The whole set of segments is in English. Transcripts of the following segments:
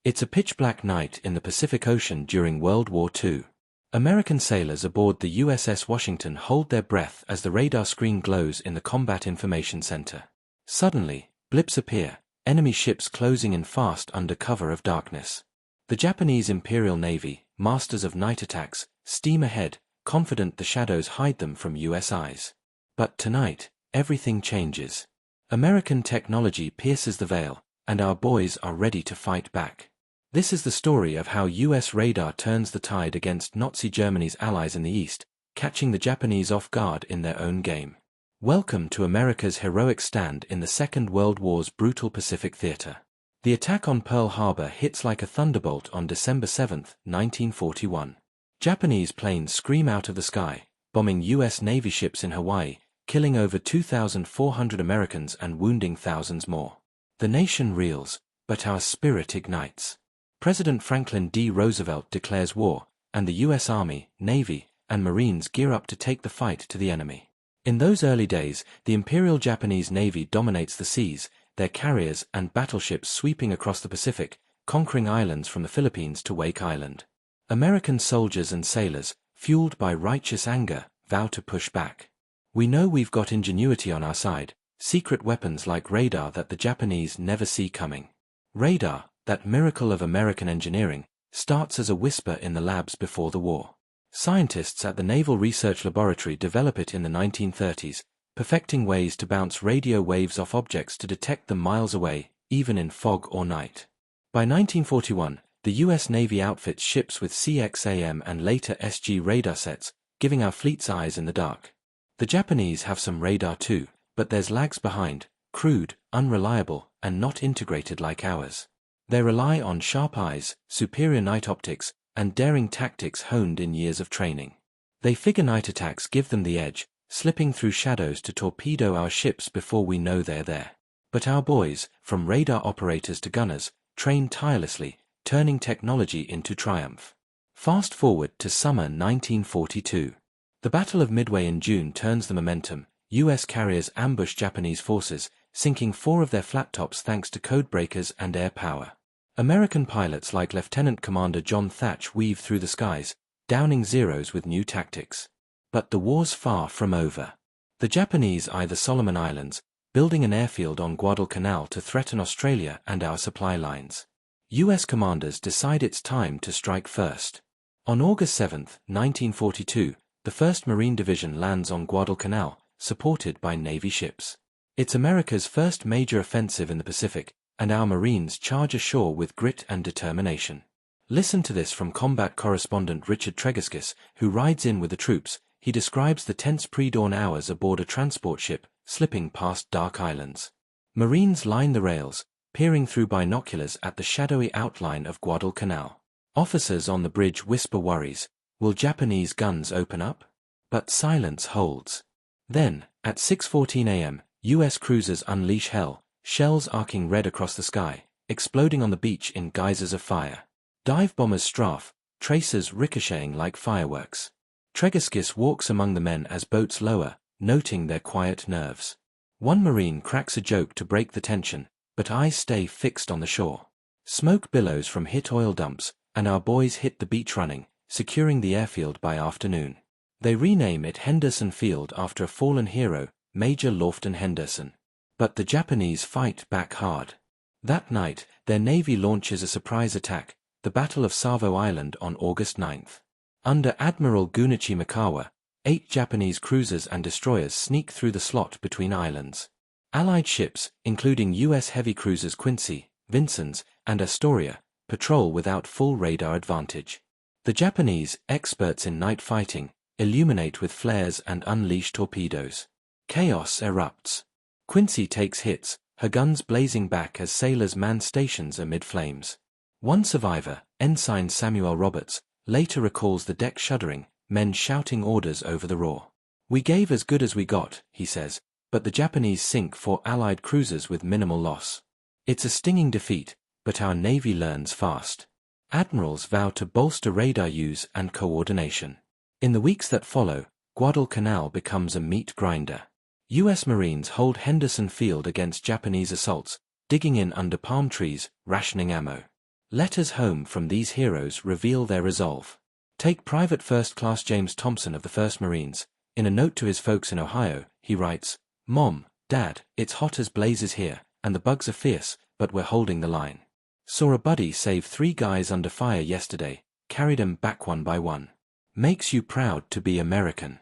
It's a pitch-black night in the Pacific Ocean during World War II. American sailors aboard the USS Washington hold their breath as the radar screen glows in the Combat Information Center. Suddenly, blips appear, enemy ships closing in fast under cover of darkness. The Japanese Imperial Navy, masters of night attacks, steam ahead, confident the shadows hide them from US eyes. But tonight, everything changes. American technology pierces the veil, and our boys are ready to fight back. This is the story of how US radar turns the tide against Nazi Germany's allies in the East, catching the Japanese off guard in their own game. Welcome to America's heroic stand in the Second World War's brutal Pacific theater. The attack on Pearl Harbor hits like a thunderbolt on December 7, 1941. Japanese planes scream out of the sky, bombing US Navy ships in Hawaii, killing over 2,400 Americans and wounding thousands more. The nation reels, but our spirit ignites. President Franklin D. Roosevelt declares war, and the U.S. Army, Navy, and Marines gear up to take the fight to the enemy. In those early days, the Imperial Japanese Navy dominates the seas, their carriers and battleships sweeping across the Pacific, conquering islands from the Philippines to Wake Island. American soldiers and sailors, fueled by righteous anger, vow to push back. We know we've got ingenuity on our side, secret weapons like radar that the Japanese never see coming. Radar, that miracle of American engineering, starts as a whisper in the labs before the war. Scientists at the Naval Research Laboratory develop it in the 1930s, perfecting ways to bounce radio waves off objects to detect them miles away, even in fog or night. By 1941, the U.S. Navy outfits ships with CXAM and later SG radar sets, giving our fleet's eyes in the dark. The Japanese have some radar too, but there's lags behind, crude, unreliable, and not integrated like ours. They rely on sharp eyes, superior night optics, and daring tactics honed in years of training. They figure night attacks give them the edge, slipping through shadows to torpedo our ships before we know they're there. But our boys, from radar operators to gunners, train tirelessly, turning technology into triumph. Fast forward to summer 1942. The Battle of Midway in June turns the momentum. U.S. carriers ambush Japanese forces, sinking 4 of their flat tops thanks to codebreakers and air power. American pilots like Lieutenant Commander John Thatch weave through the skies, downing Zeros with new tactics. But the war's far from over. The Japanese eye the Solomon Islands, building an airfield on Guadalcanal to threaten Australia and our supply lines. U.S. commanders decide it's time to strike first. On August 7, 1942, the 1st Marine Division lands on Guadalcanal, supported by Navy ships. It's America's first major offensive in the Pacific, and our Marines charge ashore with grit and determination. Listen to this from combat correspondent Richard Tregaskis, who rides in with the troops. He describes the tense pre-dawn hours aboard a transport ship, slipping past dark islands. Marines line the rails, peering through binoculars at the shadowy outline of Guadalcanal. Officers on the bridge whisper worries, will Japanese guns open up? But silence holds. Then, at 6:14 a.m., U.S. cruisers unleash hell, shells arcing red across the sky, exploding on the beach in geysers of fire. Dive bombers strafe, tracers ricocheting like fireworks. Tregaskis walks among the men as boats lower, noting their quiet nerves. One Marine cracks a joke to break the tension, but eyes stay fixed on the shore. Smoke billows from hit oil dumps, and our boys hit the beach running, securing the airfield by afternoon. They rename it Henderson Field after a fallen hero, Major Lofton Henderson. But the Japanese fight back hard. That night, their navy launches a surprise attack, the Battle of Savo Island on August 9th. Under Admiral Gunichi Mikawa, 8 Japanese cruisers and destroyers sneak through the slot between islands. Allied ships, including U.S. heavy cruisers Quincy, Vincennes, and Astoria, patrol without full radar advantage. The Japanese, experts in night fighting, illuminate with flares and unleash torpedoes. Chaos erupts. Quincy takes hits, her guns blazing back as sailors man stations amid flames. One survivor, Ensign Samuel Roberts, later recalls the deck shuddering, men shouting orders over the roar. We gave as good as we got, he says, but the Japanese sink 4 Allied cruisers with minimal loss. It's a stinging defeat, but our Navy learns fast. Admirals vow to bolster radar use and coordination. In the weeks that follow, Guadalcanal becomes a meat grinder. U.S. Marines hold Henderson Field against Japanese assaults, digging in under palm trees, rationing ammo. Letters home from these heroes reveal their resolve. Take Private First Class James Thompson of the 1st Marines. In a note to his folks in Ohio, he writes, "Mom, Dad, it's hot as blazes here, and the bugs are fierce, but we're holding the line. Saw a buddy save 3 guys under fire yesterday, carried 'em back one by one. Makes you proud to be American."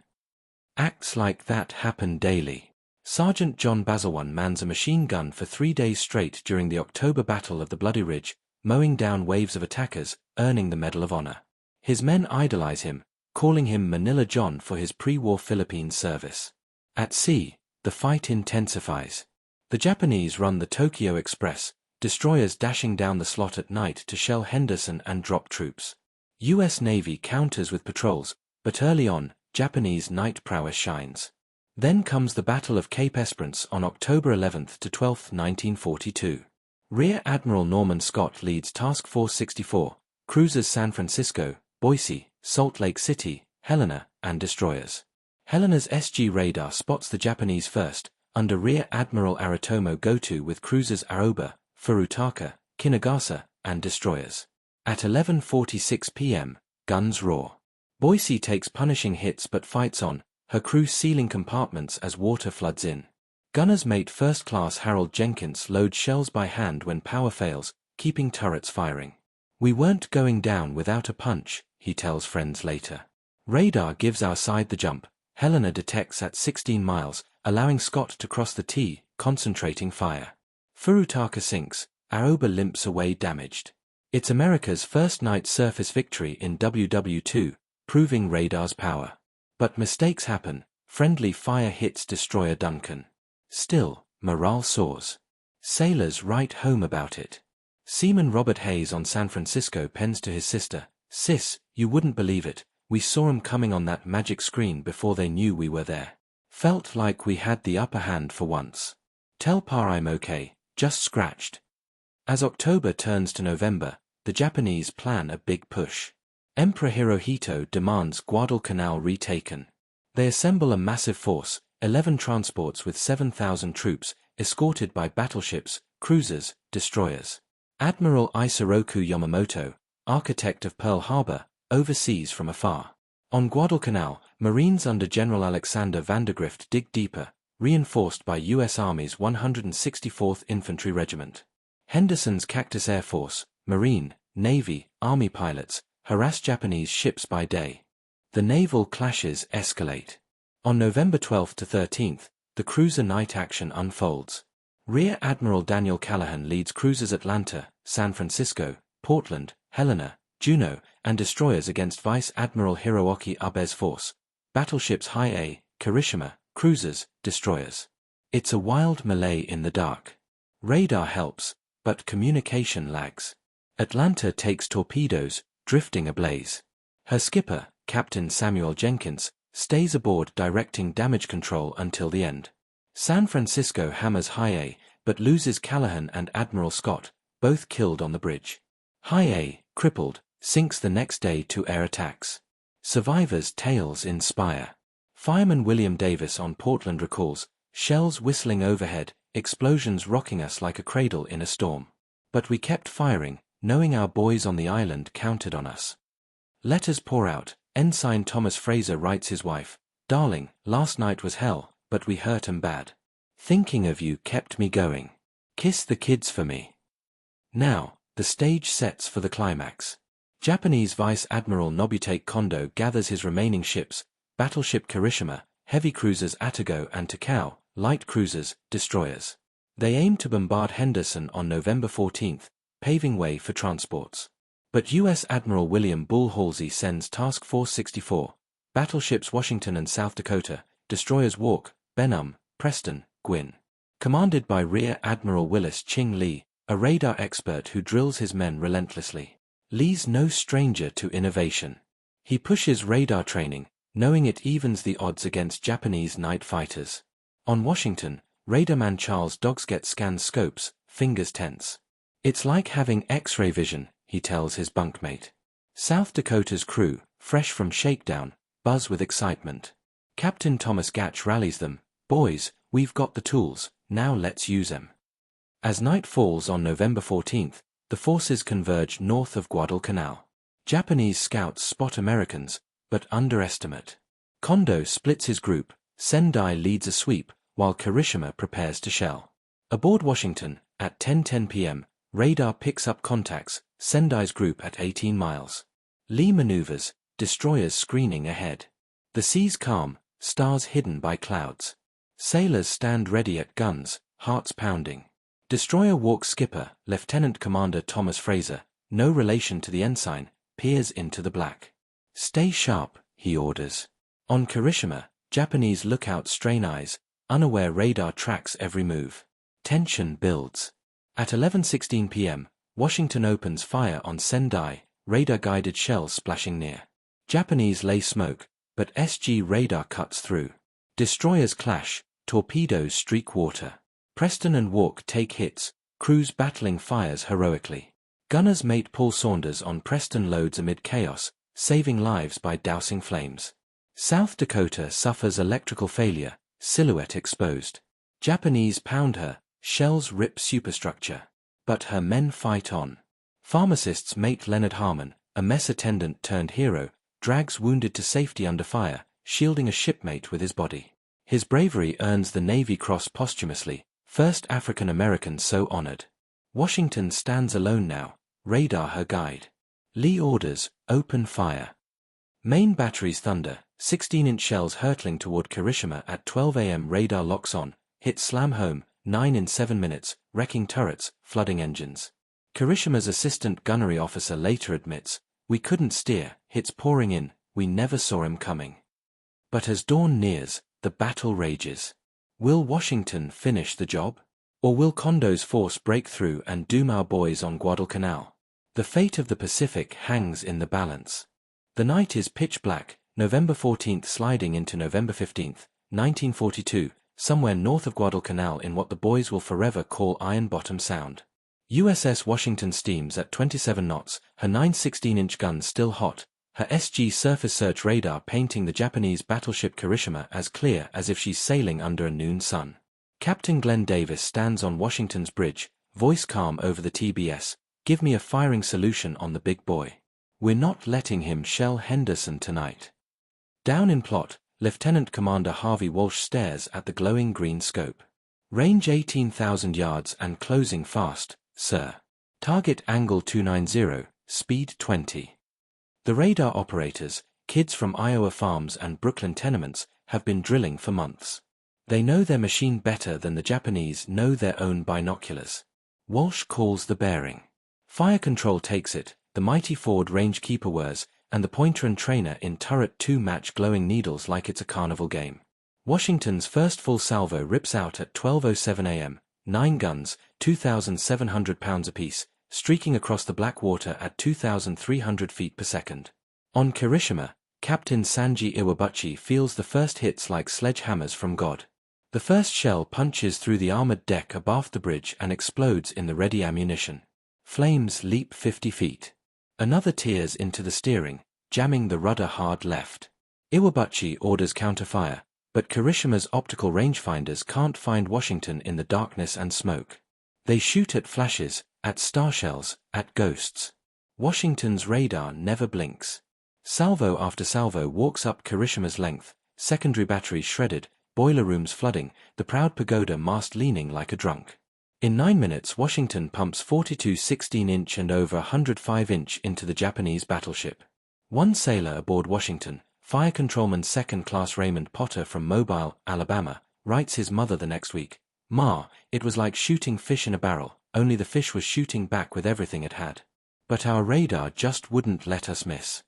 Acts like that happen daily. Sergeant John Basilone mans a machine gun for 3 days straight during the October Battle of the Bloody Ridge, mowing down waves of attackers, earning the Medal of Honor. His men idolize him, calling him Manila John for his pre-war Philippines service. At sea, the fight intensifies. The Japanese run the Tokyo Express, destroyers dashing down the slot at night to shell Henderson and drop troops. U.S. Navy counters with patrols, but early on, Japanese night prowess shines. Then comes the Battle of Cape Esperance on October 11 to 12, 1942. Rear Admiral Norman Scott leads Task Force 64, cruisers San Francisco, Boise, Salt Lake City, Helena, and destroyers. Helena's SG radar spots the Japanese first, under Rear Admiral Aritomo Goto with cruisers Aoba, Furutaka, Kinagasa, and destroyers. At 11:46 p.m., guns roar. Boise takes punishing hits but fights on, her crew sealing compartments as water floods in. Gunner's mate First Class Harold Jenkins loads shells by hand when power fails, keeping turrets firing. "We weren't going down without a punch," he tells friends later. Radar gives our side the jump. Helena detects at 16 miles, allowing Scott to cross the T, concentrating fire. Furutaka sinks, Aoba limps away damaged. It's America's first night surface victory in WW2, proving radar's power. But mistakes happen. Friendly fire hits destroyer Duncan. Still, morale soars. Sailors write home about it. Seaman Robert Hayes on San Francisco pens to his sister, "Sis, you wouldn't believe it. We saw 'em coming on that magic screen before they knew we were there. Felt like we had the upper hand for once. Tell Pa I'm okay, just scratched." As October turns to November, the Japanese plan a big push. Emperor Hirohito demands Guadalcanal retaken. They assemble a massive force, 11 transports with 7,000 troops, escorted by battleships, cruisers, destroyers. Admiral Isoroku Yamamoto, architect of Pearl Harbor, oversees from afar. On Guadalcanal, Marines under General Alexander Vandergrift dig deeper, reinforced by U.S. Army's 164th Infantry Regiment. Henderson's Cactus Air Force, Marine, Navy, Army pilots, harass Japanese ships by day. The naval clashes escalate. On November 12 to 13, the cruiser night action unfolds. Rear Admiral Daniel Callahan leads cruisers Atlanta, San Francisco, Portland, Helena, Juneau, and destroyers against Vice Admiral Hiroaki Abe's force. Battleships High A, Kirishima, cruisers, destroyers. It's a wild melee in the dark. Radar helps, but communication lags. Atlanta takes torpedoes, drifting ablaze. Her skipper, Captain Samuel Jenkins, stays aboard directing damage control until the end. San Francisco hammers High A, but loses Callahan and Admiral Scott, both killed on the bridge. High A, crippled, sinks the next day to air attacks. Survivors' tales inspire. Fireman William Davis on Portland recalls, "Shells whistling overhead, explosions rocking us like a cradle in a storm. But we kept firing, knowing our boys on the island counted on us." Letters pour out. Ensign Thomas Fraser writes his wife, "Darling, last night was hell, but we hurt 'em bad. Thinking of you kept me going. Kiss the kids for me." Now, the stage sets for the climax. Japanese Vice Admiral Nobutake Kondo gathers his remaining ships, battleship Kirishima, heavy cruisers Atago and Takao, light cruisers, destroyers. They aim to bombard Henderson on November 14, paving way for transports. But U.S. Admiral William Bull Halsey sends Task Force 64, battleships Washington and South Dakota, destroyers Walk, Benham, Preston, Gwin. Commanded by Rear Admiral Willis Ching Lee, a radar expert who drills his men relentlessly. Lee's no stranger to innovation. He pushes radar training, knowing it evens the odds against Japanese night fighters. On Washington, radarman Charles Dogsget scans scopes, fingers tense. "It's like having X-ray vision," he tells his bunkmate. South Dakota's crew, fresh from shakedown, buzz with excitement. Captain Thomas Gatch rallies them, "Boys, we've got the tools, now let's use them." As night falls on November 14, The forces converge north of Guadalcanal. Japanese scouts spot Americans, but underestimate. Kondo splits his group, Sendai leads a sweep, while Kirishima prepares to shell. Aboard Washington, at 10:10 p.m., radar picks up contacts, Sendai's group at 18 miles. Lee maneuvers, destroyers screening ahead. The sea's calm, stars hidden by clouds. Sailors stand ready at guns, hearts pounding. Destroyer walk skipper, Lieutenant Commander Thomas Fraser, no relation to the ensign, peers into the black. "Stay sharp," he orders. On Kirishima, Japanese lookouts strain eyes, unaware radar tracks every move. Tension builds. At 11:16 p.m., Washington opens fire on Sendai, radar-guided shells splashing near. Japanese lay smoke, but SG radar cuts through. Destroyers clash, torpedoes streak water. Preston and Walk take hits, crews battling fires heroically. Gunners mate Paul Saunders on Preston loads amid chaos, saving lives by dousing flames. South Dakota suffers electrical failure, silhouette exposed. Japanese pound her, shells rip superstructure. But her men fight on. Pharmacists mate Leonard Harmon, a mess attendant turned hero, drags wounded to safety under fire, shielding a shipmate with his body. His bravery earns the Navy Cross posthumously, first African American so honored. Washington stands alone now, radar her guide. Lee orders, open fire. Main batteries thunder, 16-inch shells hurtling toward Kirishima at 12 a.m. Radar locks on, hits slam home, 9 in 7 minutes, wrecking turrets, flooding engines. Kirishima's assistant gunnery officer later admits, "We couldn't steer, hits pouring in, we never saw him coming." But as dawn nears, the battle rages. Will Washington finish the job? Or will Kondo's force break through and doom our boys on Guadalcanal? The fate of the Pacific hangs in the balance. The night is pitch black, November 14th sliding into November 15th, 1942, somewhere north of Guadalcanal in what the boys will forever call Ironbottom Sound. USS Washington steams at 27 knots, her 9 16-inch guns still hot, her SG surface search radar painting the Japanese battleship Kirishima as clear as if she's sailing under a noon sun. Captain Glenn Davis stands on Washington's bridge, voice calm over the TBS, "Give me a firing solution on the big boy. We're not letting him shell Henderson tonight." Down in plot, Lieutenant Commander Harvey Walsh stares at the glowing green scope. "Range 18,000 yards and closing fast, sir. Target angle 290, speed 20. The radar operators, kids from Iowa farms and Brooklyn tenements, have been drilling for months. They know their machine better than the Japanese know their own binoculars. Walsh calls the bearing. Fire control takes it, the mighty Ford range keeper whirs, and the pointer and trainer in turret 2 match glowing needles like it's a carnival game. Washington's first full salvo rips out at 12:07 a.m., 9 guns, 2,700 pounds apiece, streaking across the black water at 2,300 feet per second. On Kirishima, Captain Sanji Iwabuchi feels the first hits like sledgehammers from God. The first shell punches through the armored deck abaft the bridge and explodes in the ready ammunition. Flames leap 50 feet. Another tears into the steering, jamming the rudder hard left. Iwabuchi orders counterfire, but Kirishima's optical rangefinders can't find Washington in the darkness and smoke. They shoot at flashes, at starshells, at ghosts. Washington's radar never blinks. Salvo after salvo walks up Kirishima's length, secondary batteries shredded, boiler rooms flooding, the proud pagoda mast leaning like a drunk. In 9 minutes Washington pumps 42 16-inch and over 105-inch into the Japanese battleship. One sailor aboard Washington, Fire Controlman 2nd Class Raymond Potter from Mobile, Alabama, writes his mother the next week, "Ma, it was like shooting fish in a barrel, only the fish was shooting back with everything it had. But our radar just wouldn't let us miss."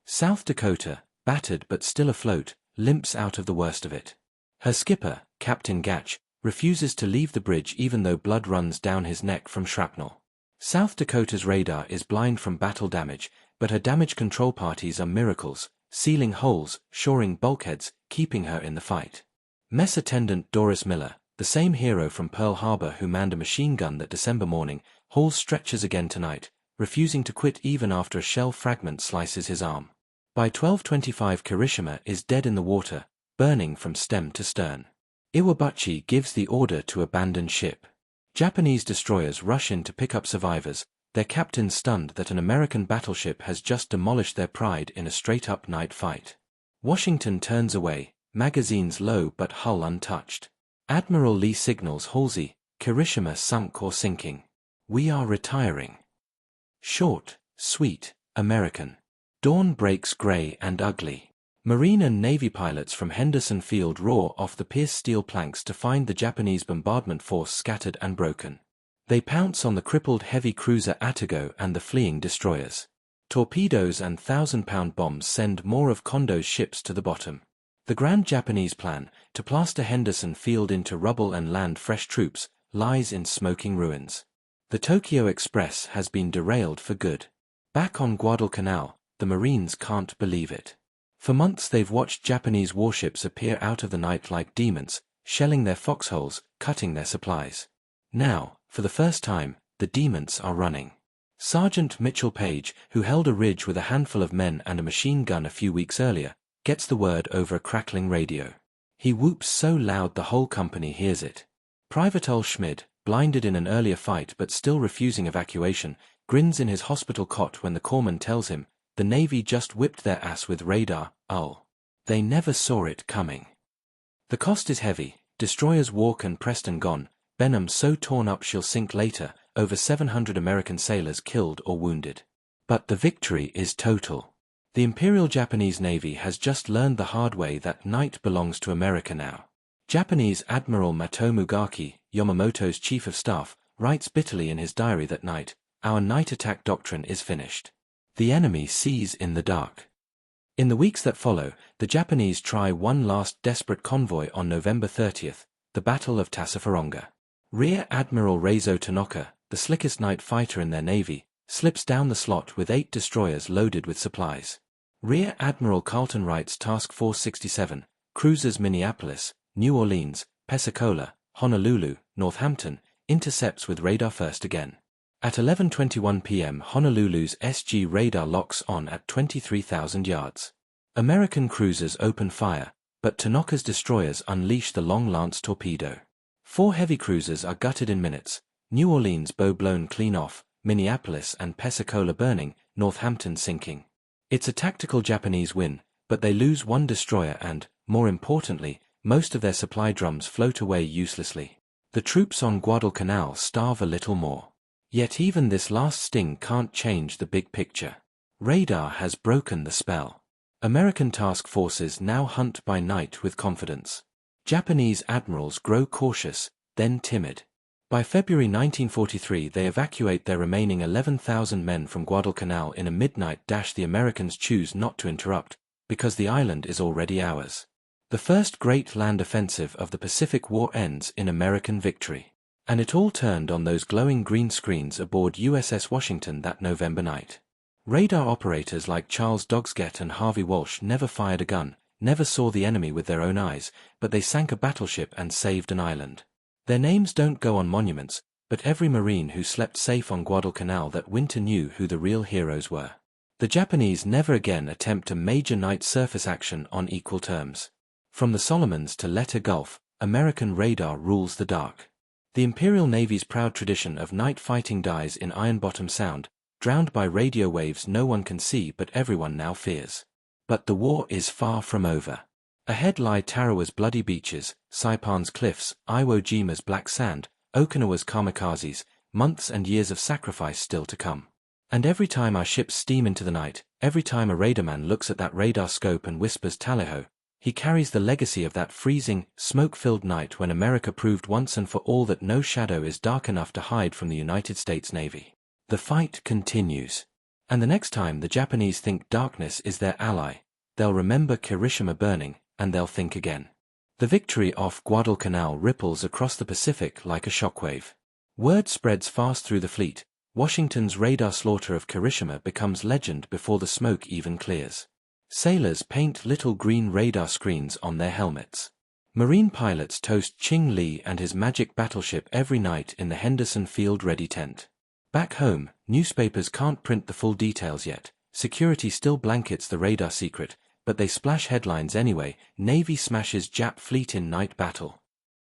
South Dakota, battered but still afloat, limps out of the worst of it. Her skipper, Captain Gatch, refuses to leave the bridge even though blood runs down his neck from shrapnel. South Dakota's radar is blind from battle damage, but her damage control parties are miracles, sealing holes, shoring bulkheads, keeping her in the fight. Mess attendant Doris Miller, the same hero from Pearl Harbor who manned a machine gun that December morning, hauls stretchers again tonight, refusing to quit even after a shell fragment slices his arm. By 12:25 Kirishima is dead in the water, burning from stem to stern. Iwabuchi gives the order to abandon ship. Japanese destroyers rush in to pick up survivors, their captains stunned that an American battleship has just demolished their pride in a straight-up night fight. Washington turns away, magazines low but hull untouched. Admiral Lee signals Halsey, "Kirishima sunk or sinking. We are retiring." Short, sweet, American. Dawn breaks gray and ugly. Marine and Navy pilots from Henderson Field roar off the pierced steel planks to find the Japanese bombardment force scattered and broken. They pounce on the crippled heavy cruiser Atago and the fleeing destroyers. Torpedoes and 1,000-pound bombs send more of Kondo's ships to the bottom. The grand Japanese plan, to plaster Henderson Field into rubble and land fresh troops, lies in smoking ruins. The Tokyo Express has been derailed for good. Back on Guadalcanal, the Marines can't believe it. For months they've watched Japanese warships appear out of the night like demons, shelling their foxholes, cutting their supplies. Now, for the first time, the demons are running. Sergeant Mitchell Page, who held a ridge with a handful of men and a machine gun a few weeks earlier, gets the word over a crackling radio. He whoops so loud the whole company hears it. Private Ol Schmid, blinded in an earlier fight but still refusing evacuation, grins in his hospital cot when the corpsman tells him, "The Navy just whipped their ass with radar, Ul. They never saw it coming." The cost is heavy, destroyers Walk and Preston gone, Benham so torn up she'll sink later, over 700 American sailors killed or wounded. But the victory is total. The Imperial Japanese Navy has just learned the hard way that night belongs to America now. Japanese Admiral Matomu Gaki, Yamamoto's chief of staff, writes bitterly in his diary that night, "Our night attack doctrine is finished. The enemy sees in the dark." In the weeks that follow, the Japanese try one last desperate convoy on November 30th, the Battle of Tassafaronga. Rear Admiral Reizo Tanaka, the slickest night fighter in their navy, slips down the slot with 8 destroyers loaded with supplies. Rear Admiral Carlton Wright's Task Force 67, cruisers Minneapolis, New Orleans, Pensacola, Honolulu, Northampton, intercepts with radar first again. At 11:21 p.m. Honolulu's SG radar locks on at 23,000 yards. American cruisers open fire, but Tanaka's destroyers unleash the Long Lance torpedo. 4 heavy cruisers are gutted in minutes, New Orleans bow blown clean off, Minneapolis and Pensacola burning, Northampton sinking. It's a tactical Japanese win, but they lose 1 destroyer and, more importantly, most of their supply drums float away uselessly. The troops on Guadalcanal starve a little more. Yet even this last sting can't change the big picture. Radar has broken the spell. American task forces now hunt by night with confidence. Japanese admirals grow cautious, then timid. By February 1943 they evacuate their remaining 11,000 men from Guadalcanal in a midnight dash the Americans choose not to interrupt, because the island is already ours. The first great land offensive of the Pacific War ends in American victory. And it all turned on those glowing green screens aboard USS Washington that November night. Radar operators like Charles Dogsgett and Harvey Walsh never fired a gun, never saw the enemy with their own eyes, but they sank a battleship and saved an island. Their names don't go on monuments, but every Marine who slept safe on Guadalcanal that winter knew who the real heroes were. The Japanese never again attempt a major night surface action on equal terms. From the Solomons to Leyte Gulf, American radar rules the dark. The Imperial Navy's proud tradition of night fighting dies in Ironbottom Sound, drowned by radio waves no one can see but everyone now fears. But the war is far from over. Ahead lie Tarawa's bloody beaches, Saipan's cliffs, Iwo Jima's black sand, Okinawa's kamikazes, months and years of sacrifice still to come. And every time our ships steam into the night, every time a radarman looks at that radar scope and whispers Tally-ho, he carries the legacy of that freezing, smoke-filled night when America proved once and for all that no shadow is dark enough to hide from the United States Navy. The fight continues. And the next time the Japanese think darkness is their ally, they'll remember Kirishima burning, and they'll think again. The victory off Guadalcanal ripples across the Pacific like a shockwave. Word spreads fast through the fleet. Washington's radar slaughter of Kirishima becomes legend before the smoke even clears. Sailors paint little green radar screens on their helmets. Marine pilots toast Ching Lee and his magic battleship every night in the Henderson Field ready tent. Back home, newspapers can't print the full details yet. Security still blankets the radar secret, but they splash headlines anyway. Navy smashes Jap fleet in night battle.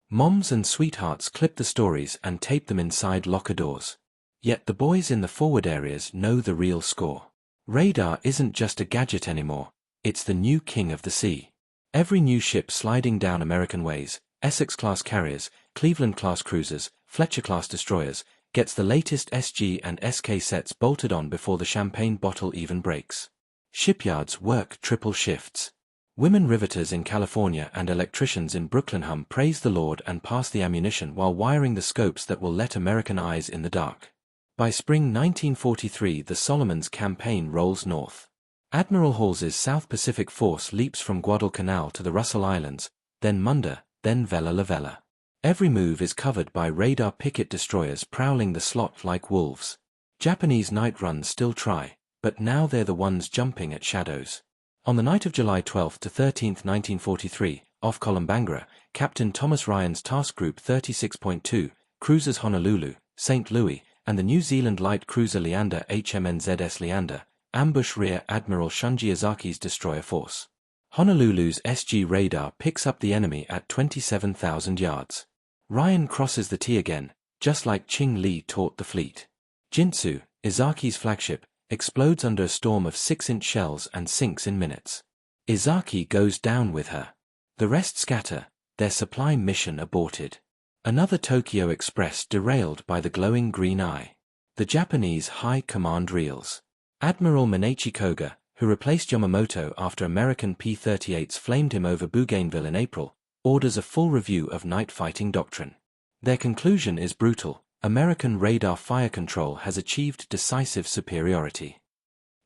Moms and sweethearts clip the stories and tape them inside locker doors. Yet the boys in the forward areas know the real score. Radar isn't just a gadget anymore, it's the new king of the sea. Every new ship sliding down American ways, Essex-class carriers, Cleveland-class cruisers, Fletcher-class destroyers, gets the latest SG and SK sets bolted on before the champagne bottle even breaks. Shipyards work triple shifts. Women riveters in California and electricians in Brooklyn praise the Lord and pass the ammunition while wiring the scopes that will let American eyes in the dark. By spring 1943, the Solomons campaign rolls north. Admiral Halsey's South Pacific force leaps from Guadalcanal to the Russell Islands, then Munda, then Vella La Vella. Every move is covered by radar picket destroyers prowling the slot like wolves. Japanese night runs still try, but now they're the ones jumping at shadows. On the night of July 12 to 13, 1943, off Columbangra, Captain Thomas Ryan's Task Group 36.2, cruisers Honolulu, St. Louis, and the New Zealand light cruiser Leander HMNZS Leander, ambush Rear Admiral Shunji Izaki's destroyer force. Honolulu's SG radar picks up the enemy at 27,000 yards. Ryan crosses the T again, just like Ching Lee taught the fleet. Jintsu, Izaki's flagship, explodes under a storm of 6-inch shells and sinks in minutes. Izaki goes down with her. The rest scatter, their supply mission aborted. Another Tokyo Express derailed by the glowing green eye. The Japanese high command reels. Admiral Manechi Koga, who replaced Yamamoto after American P-38s flamed him over Bougainville in April, orders a full review of night fighting doctrine. Their conclusion is brutal: American radar fire control has achieved decisive superiority.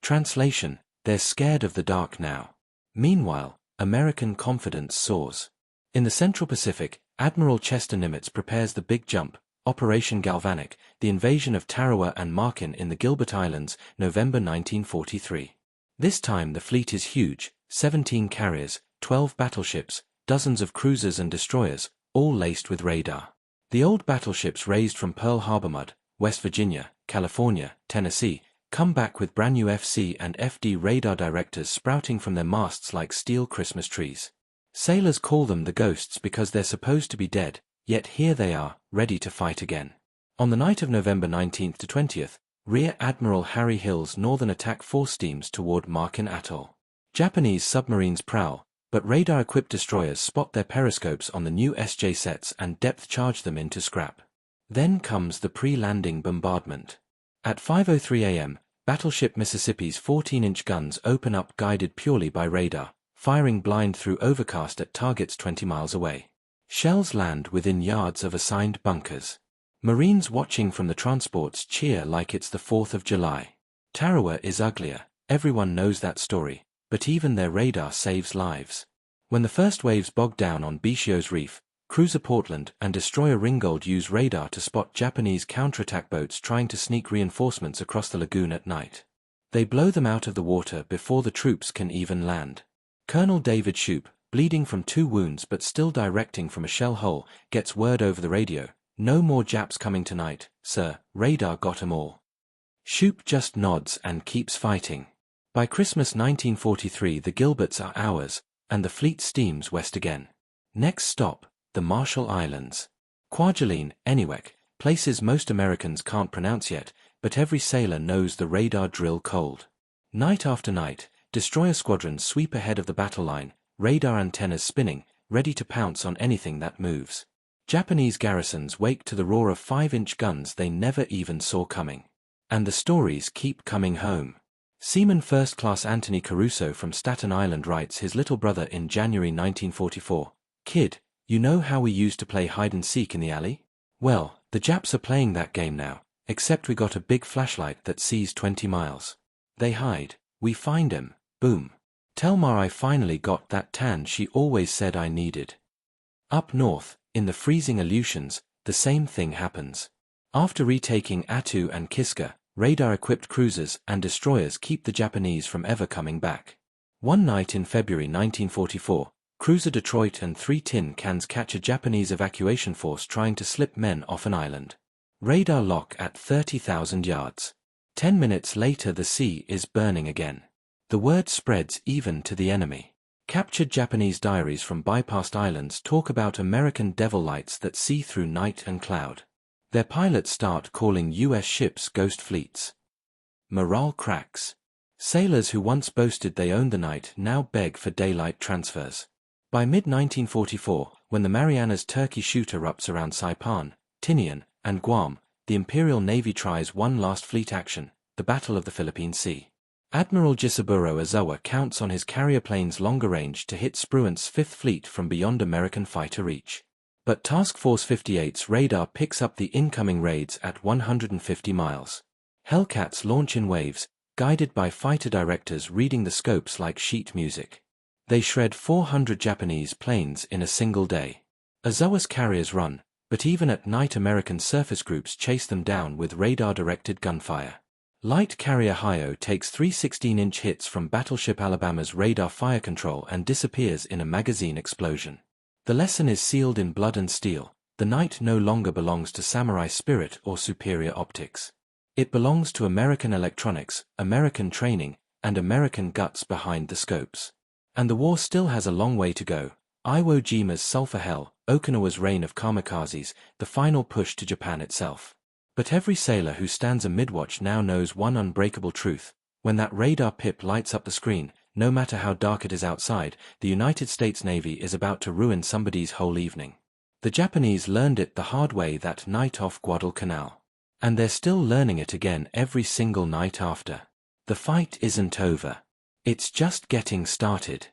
Translation: they're scared of the dark now. Meanwhile, American confidence soars. In the Central Pacific, Admiral Chester Nimitz prepares the big jump, Operation Galvanic, the invasion of Tarawa and Markin in the Gilbert Islands, November 1943. This time the fleet is huge, 17 carriers, 12 battleships, dozens of cruisers and destroyers, all laced with radar. The old battleships raised from Pearl Harbor mud, West Virginia, California, Tennessee, come back with brand new FC and FD radar directors sprouting from their masts like steel Christmas trees. Sailors call them the ghosts because they're supposed to be dead, yet here they are, ready to fight again. On the night of November 19th to 20th, Rear Admiral Harry Hill's Northern Attack Force steams toward Markin Atoll. Japanese submarines prowl, but radar-equipped destroyers spot their periscopes on the new SJ sets and depth-charge them into scrap. Then comes the pre-landing bombardment. At 5:03 a.m., Battleship Mississippi's 14-inch guns open up guided purely by radar, firing blind through overcast at targets 20 miles away. Shells land within yards of assigned bunkers. Marines watching from the transports cheer like it's the 4th of July. Tarawa is uglier, everyone knows that story, but even their radar saves lives. When the first waves bog down on Bichio's Reef, cruiser Portland and destroyer Ringgold use radar to spot Japanese counterattack boats trying to sneak reinforcements across the lagoon at night. They blow them out of the water before the troops can even land. Colonel David Shoup, bleeding from 2 wounds but still directing from a shell hole, gets word over the radio: "No more Japs coming tonight, sir, radar got 'em all." Shoup just nods and keeps fighting. By Christmas 1943 the Gilberts are ours, and the fleet steams west again. Next stop, the Marshall Islands. Kwajalein, Eniwetok, places most Americans can't pronounce yet, but every sailor knows the radar drill cold. Night after night, destroyer squadrons sweep ahead of the battle line, radar antennas spinning, ready to pounce on anything that moves. Japanese garrisons wake to the roar of 5-inch guns they never even saw coming. And the stories keep coming home. Seaman First Class Anthony Caruso from Staten Island writes his little brother in January 1944, "Kid, you know how we used to play hide-and-seek in the alley? Well, the Japs are playing that game now, except we got a big flashlight that sees 20 miles. They hide, we find 'em, boom. Tell Ma I finally got that tan she always said I needed." Up north, in the freezing Aleutians, the same thing happens. After retaking Attu and Kiska, radar-equipped cruisers and destroyers keep the Japanese from ever coming back. One night in February 1944, cruiser Detroit and 3 tin cans catch a Japanese evacuation force trying to slip men off an island. Radar lock at 30,000 yards. 10 minutes later the sea is burning again. The word spreads even to the enemy. Captured Japanese diaries from bypassed islands talk about American devil lights that see through night and cloud. Their pilots start calling U.S. ships ghost fleets. Morale cracks. Sailors who once boasted they owned the night now beg for daylight transfers. By mid-1944, when the Marianas Turkey shoot erupts around Saipan, Tinian, and Guam, the Imperial Navy tries one last fleet action, the Battle of the Philippine Sea. Admiral Gisaburo Ozawa counts on his carrier planes' longer range to hit Spruant's Fifth Fleet from beyond American fighter reach. But Task Force 58's radar picks up the incoming raids at 150 miles. Hellcats launch in waves, guided by fighter directors reading the scopes like sheet music. They shred 400 Japanese planes in a single day. Ozawa's carriers run, but even at night American surface groups chase them down with radar-directed gunfire. Light carrier Hyo takes 3 16-inch hits from Battleship Alabama's radar fire control and disappears in a magazine explosion. The lesson is sealed in blood and steel. The night no longer belongs to samurai spirit or superior optics. It belongs to American electronics, American training, and American guts behind the scopes. And the war still has a long way to go. Iwo Jima's sulfur hell, Okinawa's reign of kamikazes, the final push to Japan itself. But every sailor who stands a midwatch now knows one unbreakable truth. When that radar pip lights up the screen, no matter how dark it is outside, the United States Navy is about to ruin somebody's whole evening. The Japanese learned it the hard way that night off Guadalcanal. And they're still learning it again every single night after. The fight isn't over. It's just getting started.